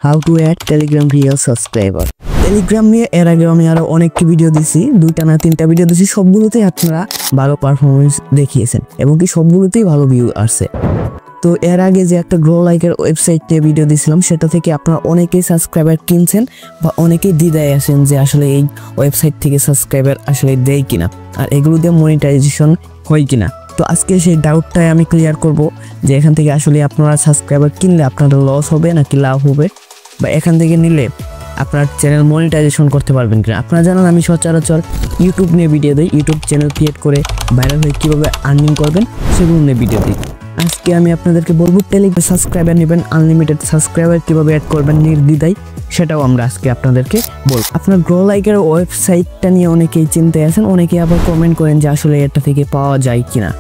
How to add Telegram real subscriber. Telegram নিয়ে এর আগে আমি আরো অনেকটি ভিডিও দিছি, 2টা না 3টা ভিডিও দিছি। সবগুলোতেই আপনারা ভালো পারফরমেন্স দেখিয়েছেন এবং কি সবগুলোতেই ভালো ভিউ আসছে। তো এর আগে যে একটা গ্রো লাইকের ওয়েবসাইট নিয়ে ভিডিও দিয়েছিলাম, সেটা থেকে আপনারা অনেকেই সাবস্ক্রাইবার কিনছেন বা অনেকেই দ্বিধায় আছেন যে আসলে এই ওয়েবসাইট থেকে সাবস্ক্রাইবার আসলে দেয় কিনা আর এগুলো দিয়ে মনিটাইজেশন হয় কিনা। তো আজকে সেই ডাউটটাই আমি ক্লিয়ার করব যে এখান থেকে আসলে আপনারা সাবস্ক্রাইবার কিনলে আপনাদের লস হবে নাকি লাভ হবে, বা এখান থেকে নিলে আপনার চ্যানেল মনিটাইজেশন করতে পারবেন কিনা। আপনারা জানেন আমি সচরাচর ইউটিউব নিয়ে ভিডিও দিই, ইউটিউব চ্যানেল ক্রিয়েট করে ভাইরাল হয়ে কীভাবে আর্নিং করবেন সেগুলো নিয়ে ভিডিও দিই। আজকে আমি আপনাদেরকে বলবো টেলিগ্রাম সাবস্ক্রাইবার নেবেন, আনলিমিটেড সাবস্ক্রাইবার কীভাবে অ্যাড করবেন নির্দ্বিধায়, সেটাও আমরা আজকে আপনাদেরকে বলবো। আপনার গ্রো লাইকের ওয়েবসাইটটা নিয়ে অনেকেই চিন্তায় আছেন, অনেকেই আবার কমেন্ট করেন যে আসলে এটা থেকে পাওয়া যায় কিনা।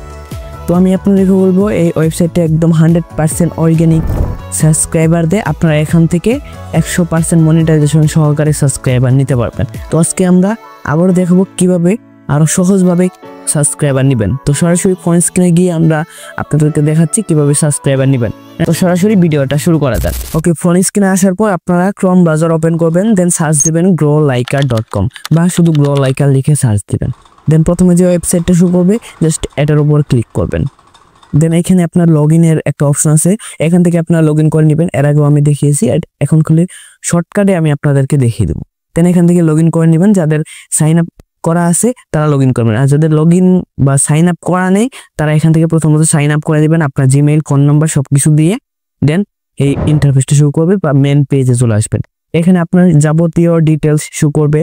তো আমি আপনাদেরকে বলবো এই ওয়েবসাইটটা একদম 100% অর্গানিক সাবস্ক্রাইবার দেয়। আপনারা এখান থেকে 100% মনিটাইজেশন সহকারে সাবস্ক্রাইবার নিতে পারবেন। তো আজকে আমরা আবারও দেখাবো কিভাবে আরও সহজভাবে সাবস্ক্রাইবার নেবেন। তো সরাসরি ফোন স্ক্রিনে গিয়ে আমরা আপনাদেরকে দেখাচ্ছি কিভাবে সাবস্ক্রাইবার নেবেন। তো সরাসরি ভিডিওটা শুরু করা যাক। ওকে, ফোন স্ক্রিনে আসার পর আপনারা ক্রোম ব্রাউজার ওপেন করবেন, দেন সার্চ দিবেন growliker.com বা শুধু growliker লিখে সার্চ দিবেন। দেন প্রথমে যে ওয়েবসাইটটা শুরু করবে জাস্ট এটার উপর ক্লিক করবেন। দেন এখানে আপনার লগ ইনের একটা অপশন আছে, এখান থেকে আপনারা লগ ইন করে নেবেন। এর আগেও আমি দেখিয়েছি, এখন খুলে শর্টকাটে আমি আপনাদেরকে দেখিয়ে দেবো। দেন এখান থেকে লগ ইন করে নেবেন। যাদের সাইন আপ করা আছে তারা লগ ইন করবেন, আর যাদের লগ ইন বা সাইন আপ করা নেই তারা এখান থেকে প্রথমত সাইন আপ করে দেবেন আপনার জিমেইল, ফোন নাম্বার সবকিছু দিয়ে। দেন এই ইন্টারফেসটা শুরু করবে বা মেন পেজে চলে আসবেন। এখানে আপনার যাবতীয় ডিটেলস শো করবে,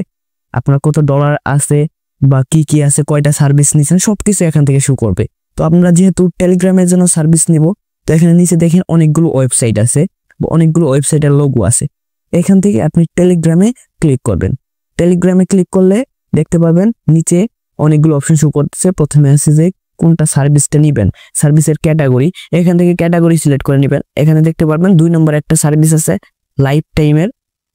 আপনার কত ডলার আছে বা কি কি আছে, কয়টা সার্ভিস নিচ্ছেন সবকিছু এখান থেকে শো করবে। তো আমরা যেহেতু টেলিগ্রামের জন্য সার্ভিস নিব, তো এখানে নিচে দেখেন অনেকগুলো ওয়েবসাইট আছে বা অনেকগুলো ওয়েবসাইটের লোগো আছে। এখান থেকে আপনি টেলিগ্রামে ক্লিক করবেন। টেলিগ্রামে ক্লিক করলে দেখতে পাবেন নিচে অনেকগুলো অপশন শো করতেছে। প্রথমে আছে যে কোনটা সার্ভিসটা নেবেন, সার্ভিসের ক্যাটাগরি, এখান থেকে ক্যাটাগরি সিলেক্ট করে নেবেন। এখানে দেখতে পারবেন 2 নম্বরে একটা সার্ভিস আছে লাইফ টাইমের,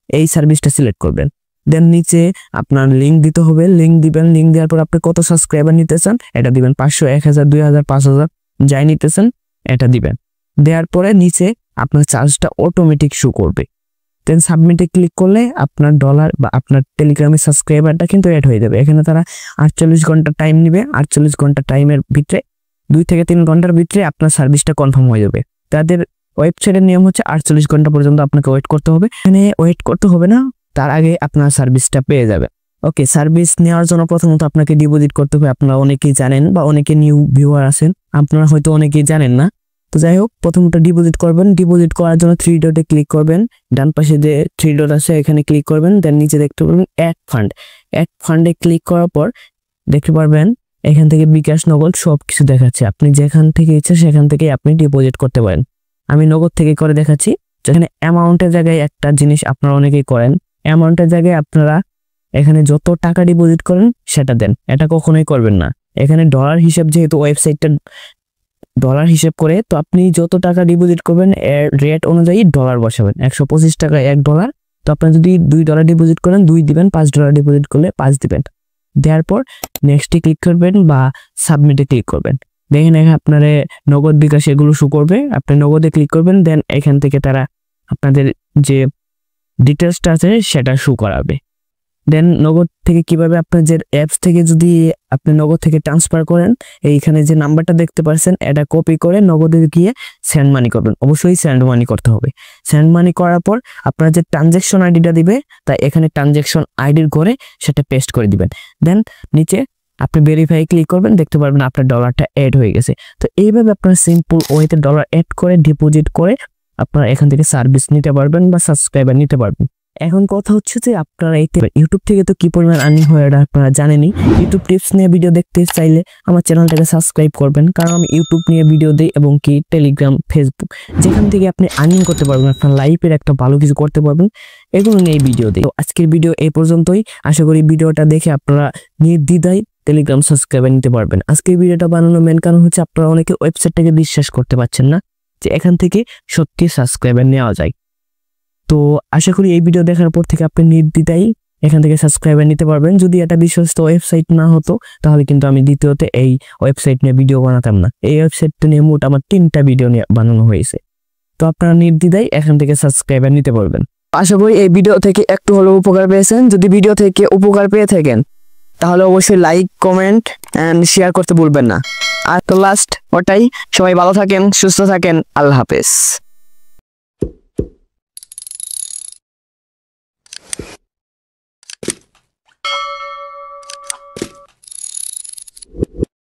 এই সার্ভিসটা সিলেক্ট করবেন। দেন নিচে আপনার লিঙ্ক দিতে হবে, লিঙ্ক দিবেন। লিঙ্ক দেওয়ার পর আপনি কত সাবস্ক্রাইবার নিতে চান এটা দিবেন, 500, 1000, 2000, 5000 যাই নিতেছেন এটা দিবেন। দেওয়ার পরে নিচে আপনার চার্জটা অটোমেটিক শো করবে। দেন সাবমিটে ক্লিক করলে আপনার ডলার বা আপনার টেলিগ্রামের সাবস্ক্রাইবারটা কিন্তু অ্যাড হয়ে যাবে। এখানে তারা 48 ঘন্টা টাইম নেবে, 48 ঘন্টা টাইমের ভিতরে 2 থেকে 3 ঘন্টার ভিতরে আপনার সার্ভিসটা কনফার্ম হয়ে যাবে। তাদের ওয়েবসাইটের নিয়ম হচ্ছে 48 ঘন্টা পর্যন্ত আপনাকে ওয়েট করতে হবে। এখানে ওয়েট করতে হবে না, তার আগে আপনার সার্ভিসটা পেয়ে যাবে। ওকে, সার্ভিস নেওয়ার জন্য প্রথমত আপনাকে ডিপোজিট করতে হবে। আপনারা অনেকেই জানেন বা অনেকে নিউ ভিউয়ার আছেন, আপনারা হয়তো অনেকেই জানেন না। তো যাই হোক, প্রথমত ডিপোজিট করবেন। ডিপোজিট করার জন্য 3 ডটে ক্লিক করবেন, ডান পাশে যে 3 ডট আছে এখানে ক্লিক করবেন। দেন নিচে দেখতে পারবেন অ্যাড ফান্ড, অ্যাড ফান্ডে ক্লিক করার পর দেখতে পারবেন এখান থেকে বিকাশ, নগদ সব কিছু দেখাচ্ছে। আপনি যেখান থেকে ইচ্ছা সেখান থেকে আপনি ডিপোজিট করতে পারেন। আমি নগদ থেকে করে দেখাচ্ছি। যেখানে অ্যামাউন্টের জায়গায় একটা জিনিস আপনারা অনেকেই করেন, অ্যামাউন্টের জায়গায় আপনারা এখানে যত টাকা ডিপোজিট করেন সেটা দেন, এটা কখনোই করবেন না। এখানে ডলার হিসাব, যেহেতু ওয়েবসাইটটা ডলার হিসেব করে, তো আপনি যত টাকা ডিপোজিট করবেন এর রেট অনুযায়ী ডলার বসাবেন। 125 টাকা $1। তো আপনি যদি $2 ডিপোজিট করেন 2 দিবেন, $5 ডিপোজিট করলে 5 দিবেন। দেওয়ার পর নেক্সটে ক্লিক করবেন বা সাবমিটে ক্লিক করবেন। দেখেন এখানে আপনার নগদ, বিকাশ এগুলো শো করবে, আপনি নগদে ক্লিক করবেন। দেন এখান থেকে তারা আপনাদের যে ডিটেলসটা আছে সেটা শো করাবে। দেন নগদ থেকে কিভাবে আপনার যে অ্যাপস থেকে যদি আপনি নগদ থেকে ট্রান্সফার করেন, এইখানে যে নাম্বারটা দেখতে পাচ্ছেন এটা কপি করে নগদে গিয়ে সেন্ড মানি করবেন। অবশ্যই সেন্ড মানি করতে হবে। সেন্ড মানি করার পর আপনার যে ট্রানজ্যাকশন আইডিটা দিবে, তাই এখানে ট্রানজ্যাকশন আইডির ঘরে সেটা পেস্ট করে দিবেন। দেন নিচে আপনি ভেরিফাই ক্লিক করবেন, দেখতে পারবেন আপনার ডলারটা অ্যাড হয়ে গেছে। তো এইভাবে আপনার সিম্পল ওয়েতে ডলার অ্যাড করে ডিপোজিট করে আপনারা এখান থেকে সার্ভিস নিতে পারবেন বা সাবস্ক্রাইবার নিতে পারবেন। এখন কথা হচ্ছে যে আপনারা ইউটিউব থেকে তো কি পরিমাণ আর্নিং হয় এটা আপনারা জানেনই। ইউটিউব টিপস নিয়ে ভিডিও দেখতে চাইলে আমার চ্যানেলটাকে সাবস্ক্রাইব করবেন, কারণ আমি ইউটিউব নিয়ে ভিডিও দিই এবং কি টেলিগ্রাম, ফেসবুক, যেখান থেকে আপনি আর্নিং করতে পারবেন, আপনার লাইফের একটা ভালো কিছু করতে পারবেন, এগুলো নিয়ে ভিডিও দিই। তো আজকের ভিডিও এই পর্যন্তই। আশা করি ভিডিওটা দেখে আপনারা নির্দ্বিধায় টেলিগ্রাম সাবস্ক্রাইবার নিতে পারবেন। আজকের ভিডিওটা বানানোর মেন কারণ হচ্ছে আপনারা অনেকে ওয়েবসাইটটাকে বিশ্বাস করতে পারছেন না যে এখান থেকে সত্যি সাবস্ক্রাইবার নেওয়া যায়। তো আশা করি এই ভিডিও দেখার পর থেকে আপনি নির্দ্বিধায় এখান থেকে সাবস্ক্রাইবার নিতে পারবেন। যদি এটা বিশ্বস্ত ওয়েবসাইট না হতো তাহলে কিন্তু আমি দ্বিতীয়তে এই ওয়েবসাইট নিয়ে ভিডিও বানাতাম না। এই ওয়েবসাইটটা নিয়ে মোট আমার 3টা ভিডিও নিয়ে বানানো হয়েছে। তো আপনারা নির্দ্বিধায় এখান থেকে সাবস্ক্রাইবার নিতে পারবেন। আশা করি এই ভিডিও থেকে একটু হলেও উপকার পেয়েছেন। যদি ভিডিও থেকে উপকার পেয়ে থাকেন তাহলে অবশ্যই লাইক, কমেন্ট এন্ড শেয়ার করতে ভুলবেন না। আর তো লাস্ট ওটাই, সবাই ভালো থাকেন, সুস্থ থাকেন, আল্লাহ হাফেজ।